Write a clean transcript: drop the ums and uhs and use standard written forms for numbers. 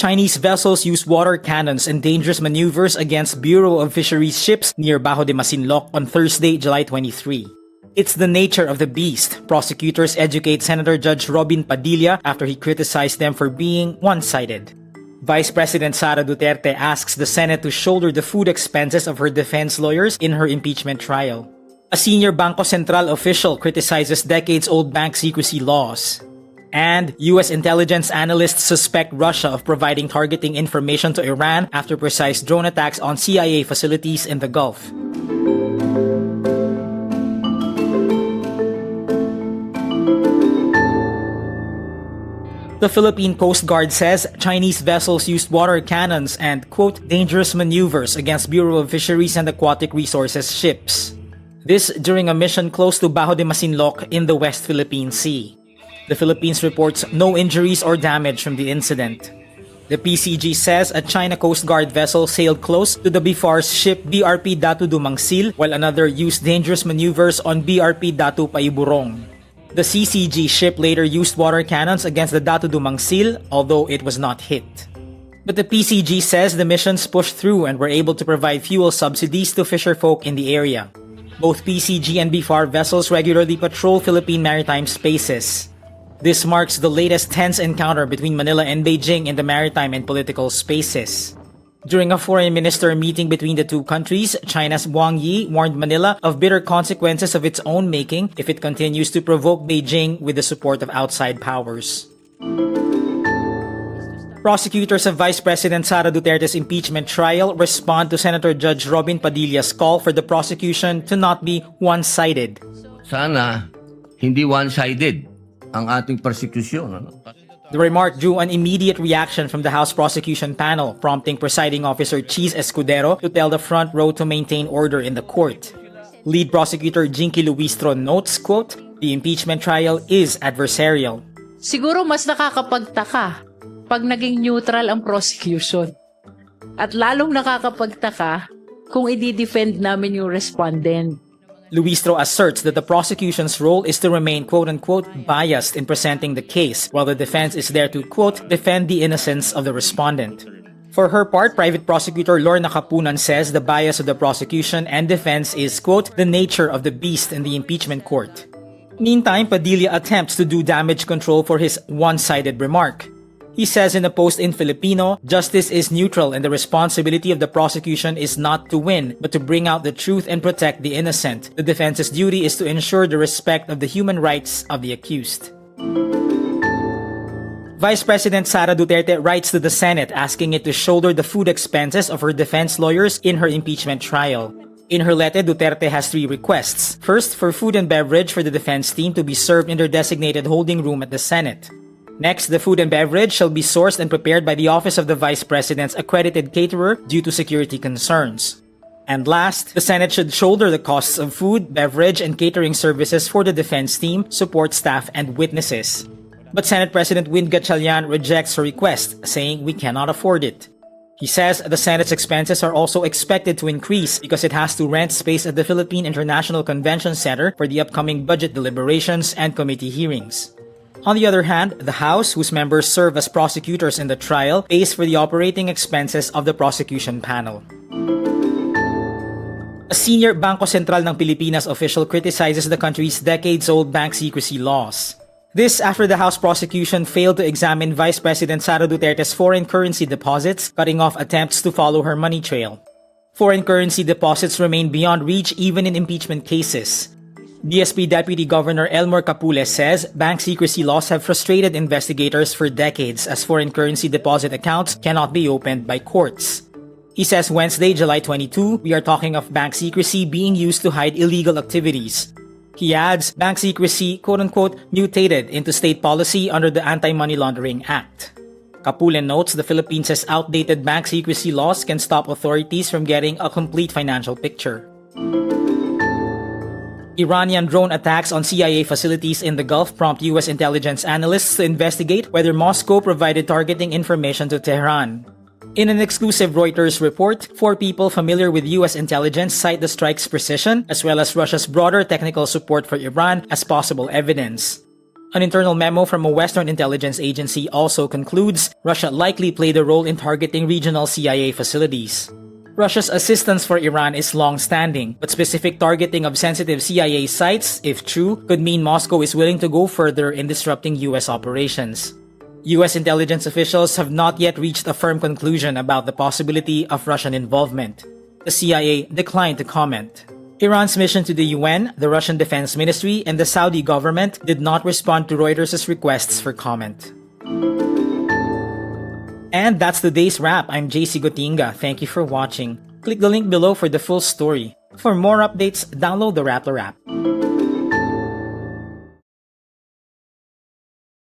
Chinese vessels used water cannons and dangerous maneuvers against Bureau of Fisheries ships near Bajo de Masinloc on Thursday, July 23. It's the nature of the beast, prosecutors educate Senator Judge Robin Padilla after he criticized them for being one-sided. Vice President Sara Duterte asks the Senate to shoulder the food expenses of her defense lawyers in her impeachment trial. A senior Bangko Sentral official criticizes decades-old bank secrecy laws. And U.S. intelligence analysts suspect Russia of providing targeting information to Iran after precise drone attacks on CIA facilities in the Gulf. The Philippine Coast Guard says Chinese vessels used water cannons and, quote, dangerous maneuvers against Bureau of Fisheries and Aquatic Resources ships. This during a mission close to Bajo de Masinloc in the West Philippine Sea. The Philippines reports no injuries or damage from the incident. The PCG says a China Coast Guard vessel sailed close to the BFAR's ship BRP Datu Dumangsil while another used dangerous maneuvers on BRP Datu Paiburong. The CCG ship later used water cannons against the Datu Dumangsil, although it was not hit. But the PCG says the missions pushed through and were able to provide fuel subsidies to fisherfolk in the area. Both PCG and BFAR vessels regularly patrol Philippine maritime spaces. This marks the latest tense encounter between Manila and Beijing in the maritime and political spaces. During a foreign minister meeting between the two countries, China's Wang Yi warned Manila of bitter consequences of its own making if it continues to provoke Beijing with the support of outside powers. Prosecutors of Vice President Sara Duterte's impeachment trial respond to Senator Judge Robin Padilla's call for the prosecution to not be one-sided. Sana hindi one-sided ang ating persecution. The remark drew an immediate reaction from the House prosecution panel, prompting Presiding Officer Cheese Escudero to tell the front row to maintain order in the court. Lead prosecutor Jinky Luistro notes, quote, the impeachment trial is adversarial. Siguro mas nakakapagtaka pag naging neutral ang prosecution. At lalong nakakapagtaka kung i-defend namin yung respondent. Luistro asserts that the prosecution's role is to remain quote-unquote biased in presenting the case, while the defense is there to, quote, defend the innocence of the respondent. For her part, Private Prosecutor Lorna Kapunan says the bias of the prosecution and defense is, quote, the nature of the beast in the impeachment court. Meantime, Padilla attempts to do damage control for his one-sided remark. He says in a post in Filipino, justice is neutral and the responsibility of the prosecution is not to win, but to bring out the truth and protect the innocent. The defense's duty is to ensure the respect of the human rights of the accused. Vice President Sara Duterte writes to the Senate asking it to shoulder the food expenses of her defense lawyers in her impeachment trial. In her letter, Duterte has three requests. First, for food and beverage for the defense team to be served in their designated holding room at the Senate. Next, the food and beverage shall be sourced and prepared by the Office of the Vice President's accredited caterer due to security concerns. And last, the Senate should shoulder the costs of food, beverage, and catering services for the defense team, support staff, and witnesses. But Senate President Win Gatchalian rejects her request, saying we cannot afford it. He says the Senate's expenses are also expected to increase because it has to rent space at the Philippine International Convention Center for the upcoming budget deliberations and committee hearings. On the other hand, the House, whose members serve as prosecutors in the trial, pays for the operating expenses of the prosecution panel. A senior Bangko Sentral ng Pilipinas official criticizes the country's decades-old bank secrecy laws. This after the House prosecution failed to examine Vice President Sara Duterte's foreign currency deposits, cutting off attempts to follow her money trail. Foreign currency deposits remain beyond reach even in impeachment cases. BSP Deputy Governor Elmer Capules says bank secrecy laws have frustrated investigators for decades as foreign currency deposit accounts cannot be opened by courts. He says Wednesday, July 22, we are talking of bank secrecy being used to hide illegal activities. He adds, bank secrecy, quote-unquote, mutated into state policy under the Anti-Money Laundering Act. Capules notes the Philippines' outdated bank secrecy laws can stop authorities from getting a complete financial picture. Iranian drone attacks on CIA facilities in the Gulf prompt U.S. intelligence analysts to investigate whether Moscow provided targeting information to Tehran. In an exclusive Reuters report, 4 people familiar with U.S. intelligence cite the strike's precision, as well as Russia's broader technical support for Iran as possible evidence. An internal memo from a Western intelligence agency also concludes Russia likely played a role in targeting regional CIA facilities. Russia's assistance for Iran is long-standing, but specific targeting of sensitive CIA sites, if true, could mean Moscow is willing to go further in disrupting US operations. US intelligence officials have not yet reached a firm conclusion about the possibility of Russian involvement. The CIA declined to comment. Iran's mission to the UN, the Russian Defense Ministry, and the Saudi government did not respond to Reuters' requests for comment. And that's today's wrap. I'm JC Gotinga. Thank you for watching. Click the link below for the full story. For more updates, download the wRap.